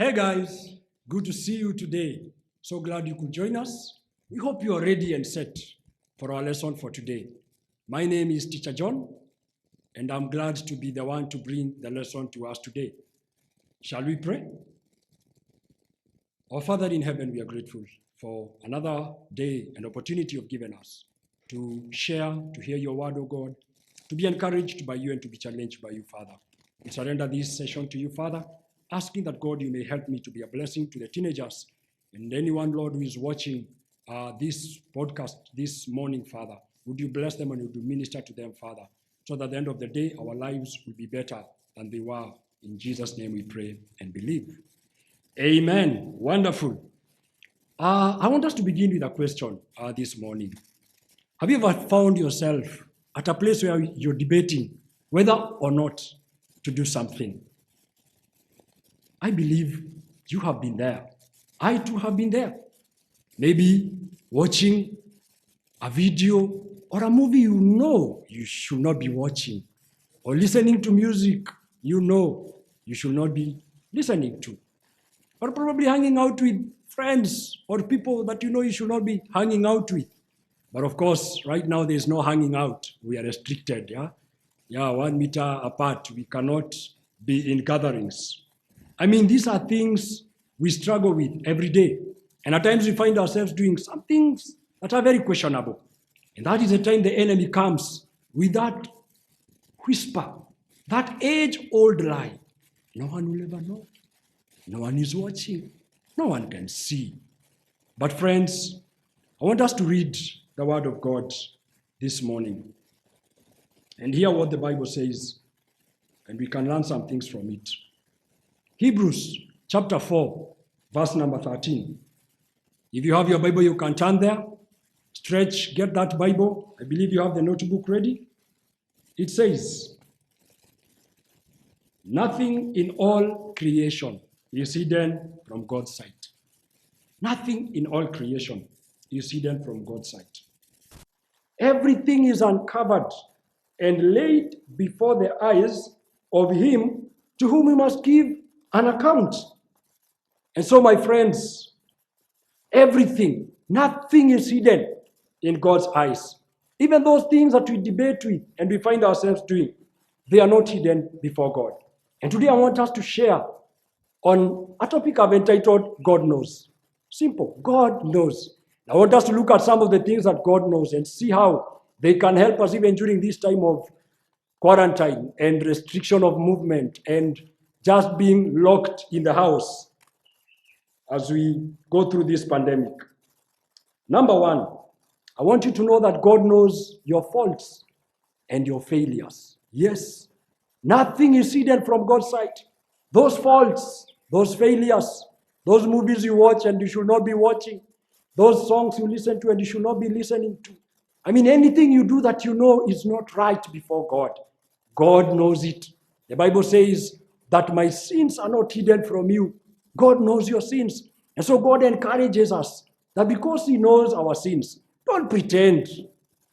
Hey guys, good to see you today. So glad you could join us. We hope you are ready and set for our lesson for today. My name is Teacher John, and I'm glad to be the one to bring the lesson to us today. Shall we pray? Our Father in heaven, we are grateful for another day and opportunity you've given us to share, to hear your word, O God, to be encouraged by you and to be challenged by you, Father. We surrender this session to you, Father, asking that, God, you may help me to be a blessing to the teenagers and anyone, Lord, who is watching this podcast this morning, Father. Would you bless them and would you minister to them, Father, so that at the end of the day, our lives will be better than they were. In Jesus' name we pray and believe. Amen. Wonderful. I want us to begin with a question this morning. Have you ever found yourself at a place where you're debating whether or not to do something? I believe you have been there. I too have been there. Maybe watching a video or a movie you know you should not be watching, or listening to music you know you should not be listening to, or probably hanging out with friends or people that you know you should not be hanging out with. But of course, right now there's no hanging out. We are restricted, yeah, 1 meter apart. We cannot be in gatherings. I mean, these are things we struggle with every day. And at times we find ourselves doing some things that are very questionable. And that is the time the enemy comes with that whisper, that age-old lie. No one will ever know. No one is watching. No one can see. But friends, I want us to read the word of God this morning and hear what the Bible says, and we can learn some things from it. Hebrews chapter 4, verse number 13. If you have your Bible, you can turn there. Stretch, get that Bible. I believe you have the notebook ready. It says, nothing in all creation is hidden from God's sight. Nothing in all creation is hidden from God's sight. Everything is uncovered and laid before the eyes of him to whom we must give an account. And so, my friends, everything, nothing is hidden in God's eyes. Even those things that we debate with and we find ourselves doing, they are not hidden before God. And today I want us to share on a topic I've entitled, God Knows. Simple, God knows. I want us to look at some of the things that God knows and see how they can help us even during this time of quarantine and restriction of movement and just being locked in the house as we go through this pandemic. Number one, I want you to know that God knows your faults and your failures. Yes, nothing is hidden from God's sight. Those faults, those failures, those movies you watch and you should not be watching, those songs you listen to and you should not be listening to. I mean, anything you do that you know is not right before God, God knows it. The Bible says that my sins are not hidden from you. God knows your sins. And so God encourages us that because he knows our sins, don't pretend,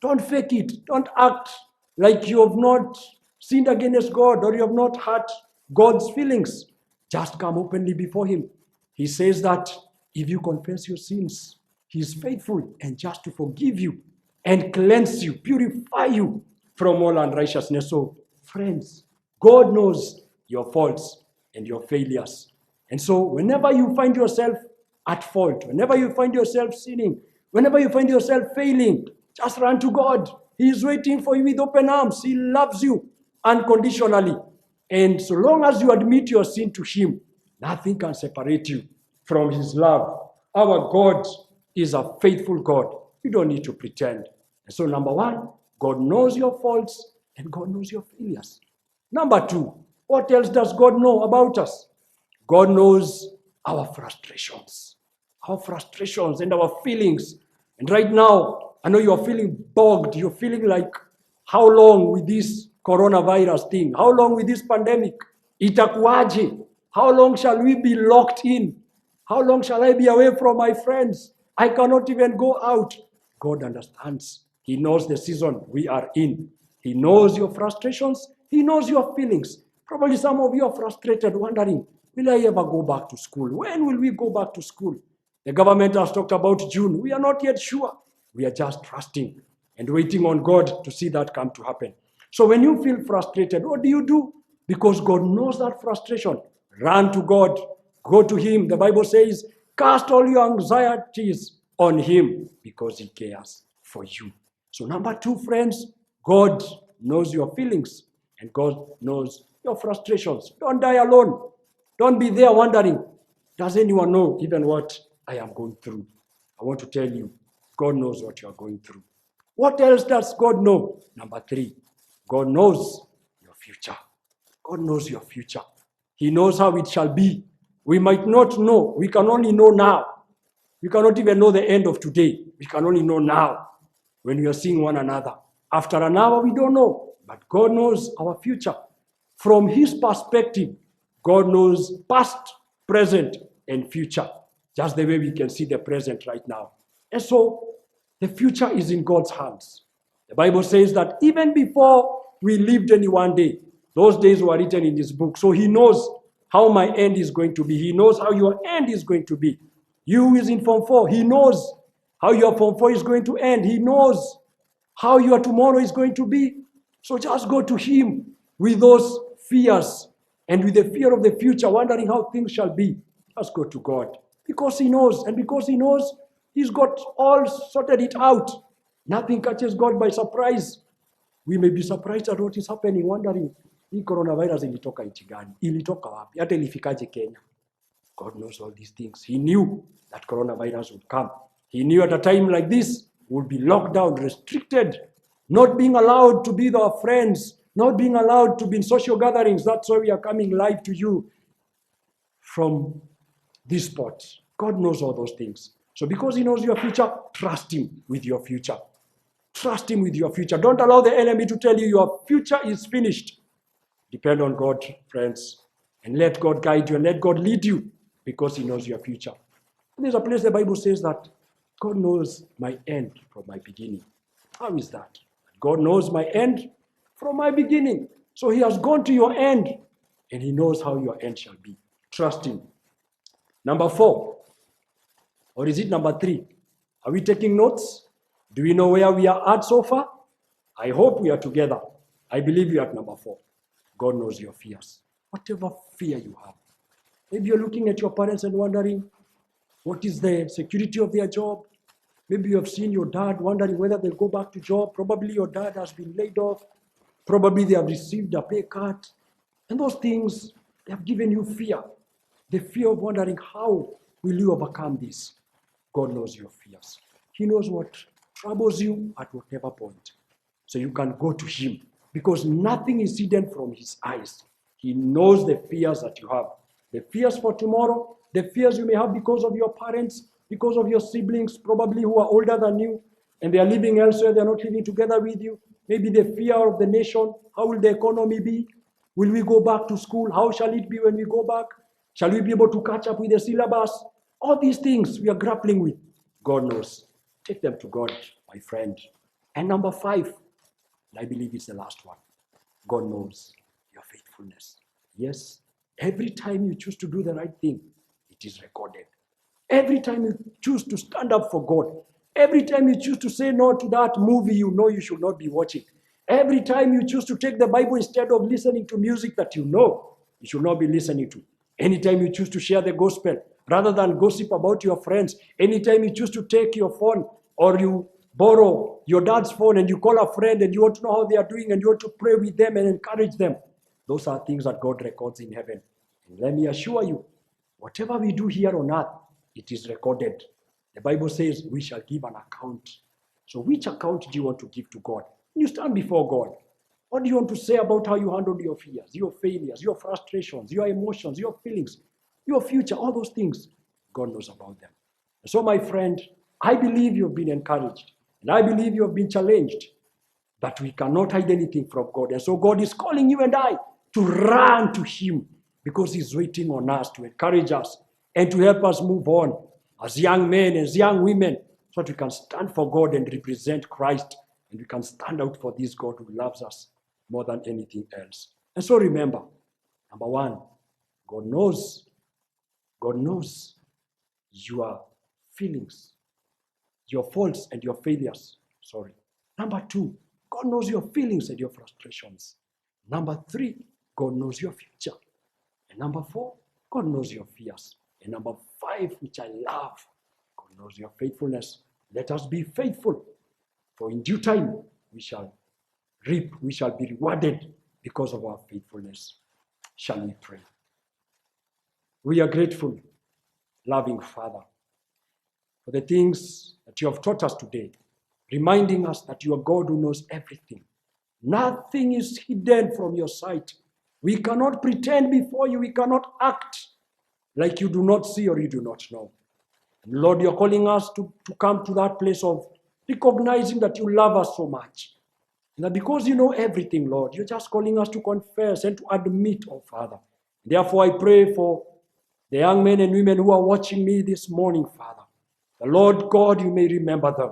don't fake it, don't act like you have not sinned against God or you have not hurt God's feelings. Just come openly before him. He says that if you confess your sins, he is faithful and just to forgive you and cleanse you, purify you from all unrighteousness. So, friends, God knows your faults and your failures. And so whenever you find yourself at fault, whenever you find yourself sinning, whenever you find yourself failing, just run to God. He is waiting for you with open arms. He loves you unconditionally. And so long as you admit your sin to him, nothing can separate you from his love. Our God is a faithful God. You don't need to pretend. And so number one, God knows your faults and God knows your failures. Number two, what else does God know about us? God knows our frustrations and our feelings. And right now, I know you're feeling bogged. You're feeling like, how long with this coronavirus thing? How long with this pandemic? Itakuwaje? How long shall we be locked in? How long shall I be away from my friends? I cannot even go out. God understands. He knows the season we are in. He knows your frustrations. He knows your feelings. Probably some of you are frustrated, wondering, Will I ever go back to school? When will we go back to school? The government has talked about June. We are not yet sure. We are just trusting and waiting on God to see that come to happen. So when you feel frustrated, what do? Because God knows that frustration. Run to God. Go to Him. The Bible says, cast all your anxieties on Him because He cares for you. So number 2, friends, God knows your feelings and God knows your frustrations. Don't die alone. Don't be there wondering, does anyone know even what I am going through? I want to tell you, God knows what you are going through. What else does God know? Number 3, God knows your future. God knows your future. He knows how it shall be. We might not know. We can only know now. We cannot even know the end of today. We can only know now when we are seeing one another. After an hour, we don't know. But God knows our future. From His perspective, God knows past, present, and future, just the way we can see the present right now. And so, the future is in God's hands. The Bible says that even before we lived any one day, those days were written in His book. So He knows how my end is going to be. He knows how your end is going to be. You who is in Form 4, He knows how your Form 4 is going to end. He knows how your tomorrow is going to be. So just go to Him with those fears and with the fear of the future, wondering how things shall be. Just go to God because He knows. And because He knows, He's got all sorted it out. Nothing catches God by surprise. We may be surprised at what is happening, wondering, hii coronavirus ilitoka nchi gani? Ilitoka wapi? Hata ilifikaje Kenya? God knows all these things. He knew that coronavirus would come. He knew at a time like this, would be locked down, restricted, not being allowed to be with our friends, not being allowed to be in social gatherings. That's why we are coming live to you from this spot. God knows all those things. So because He knows your future, trust Him with your future. Trust Him with your future. Don't allow the enemy to tell you your future is finished. Depend on God, friends, and let God guide you and let God lead you because He knows your future. And there's a place the Bible says that God knows my end from my beginning. How is that? God knows my end from my beginning. So He has gone to your end and He knows how your end shall be. Trust Him. Number 4, or is it number 3? Are we taking notes? Do we know where we are at so far? I hope we are together. I believe we are at number 4. God knows your fears. Whatever fear you have. Maybe you're looking at your parents and wondering, what is the security of their job? Maybe you have seen your dad wondering whether they'll go back to job. Probably your dad has been laid off. Probably they have received a pay cut. And those things, they have given you fear. The fear of wondering, how will you overcome this? God knows your fears. He knows what troubles you at whatever point. So you can go to Him because nothing is hidden from His eyes. He knows the fears that you have. The fears for tomorrow, the fears you may have because of your parents, because of your siblings, probably who are older than you, and they are living elsewhere, they are not living together with you. Maybe the fear of the nation, how will the economy be? Will we go back to school? How shall it be when we go back? Shall we be able to catch up with the syllabus? All these things we are grappling with. God knows. Take them to God, my friend. And number 5, I believe it's the last one. God knows your faithfulness. Yes, every time you choose to do the right thing, it is recorded. Every time you choose to stand up for God, every time you choose to say no to that movie you know you should not be watching, every time you choose to take the Bible instead of listening to music that you know you should not be listening to, anytime you choose to share the gospel rather than gossip about your friends, anytime you choose to take your phone or you borrow your dad's phone and you call a friend and you want to know how they are doing and you want to pray with them and encourage them, those are things that God records in heaven. And let me assure you, whatever we do here on earth, it is recorded. The Bible says we shall give an account. So which account do you want to give to God? When you stand before God, what do you want to say about how you handled your fears, your failures, your frustrations, your emotions, your feelings, your future, all those things? God knows about them. So my friend, I believe you've been encouraged and I believe you have been challenged, but we cannot hide anything from God. And so God is calling you and I to run to Him because He's waiting on us to encourage us and to help us move on as young men, as young women, so that we can stand for God and represent Christ, and we can stand out for this God who loves us more than anything else. And so remember, number 1, God knows. God knows your feelings, your faults and your failures. Sorry. Number 2, God knows your feelings and your frustrations. Number 3, God knows your future. And number 4, God knows your fears. And number 5, which I love, God knows your faithfulness. Let us be faithful, for in due time we shall reap, we shall be rewarded because of our faithfulness. Shall we pray? We are grateful, loving Father, for the things that you have taught us today, reminding us that you are God who knows everything. Nothing is hidden from your sight. We cannot pretend before you. We cannot act like you do not see or you do not know. And Lord, you're calling us to come to that place of recognizing that you love us so much. And that because you know everything, Lord, you're just calling us to confess and to admit, oh Father. Therefore, I pray for the young men and women who are watching me this morning, Father. The Lord God, you may remember them.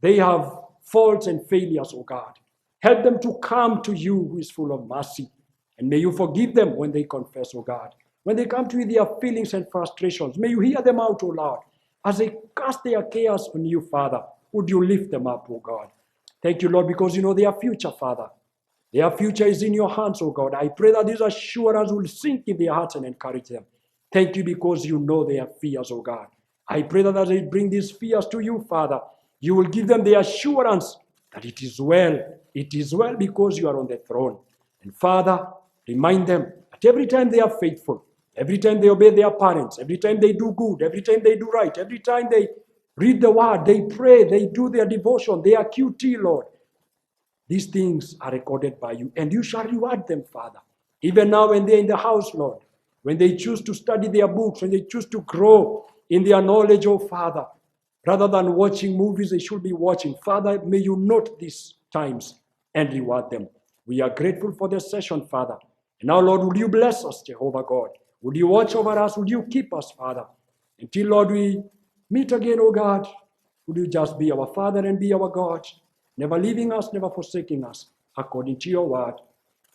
They have faults and failures, oh God. Help them to come to you who is full of mercy. And may you forgive them when they confess, oh God. When they come to you, their feelings and frustrations, may you hear them out, oh Lord. As they cast their cares on you, Father, would you lift them up, oh God. Thank you, Lord, because you know their future, Father. Their future is in your hands, oh God. I pray that this assurance will sink in their hearts and encourage them. Thank you because you know their fears, oh God. I pray that as they bring these fears to you, Father, you will give them the assurance that it is well. It is well because you are on the throne. And Father, remind them that every time they are faithful, every time they obey their parents, every time they do good, every time they do right, every time they read the word, they pray, they do their devotion, their QT, Lord. These things are recorded by you, and you shall reward them, Father. Even now when they're in the house, Lord, when they choose to study their books, when they choose to grow in their knowledge, oh Father, rather than watching movies, they should be watching. Father, may you note these times and reward them. We are grateful for this session, Father. And now, Lord, would you bless us, Jehovah God? Would you watch over us? Would you keep us, Father? Until, Lord, we meet again, oh God, would you just be our Father and be our God, never leaving us, never forsaking us, according to your word.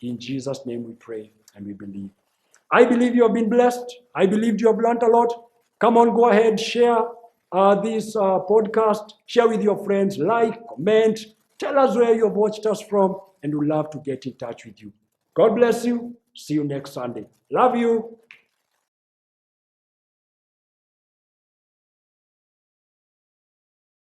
In Jesus' name we pray and we believe. I believe you have been blessed. I believe you have learned a lot. Come on, go ahead, share this podcast. Share with your friends, like, comment. Tell us where you have watched us from, and we'd love to get in touch with you. God bless you. See you next Sunday. Love you.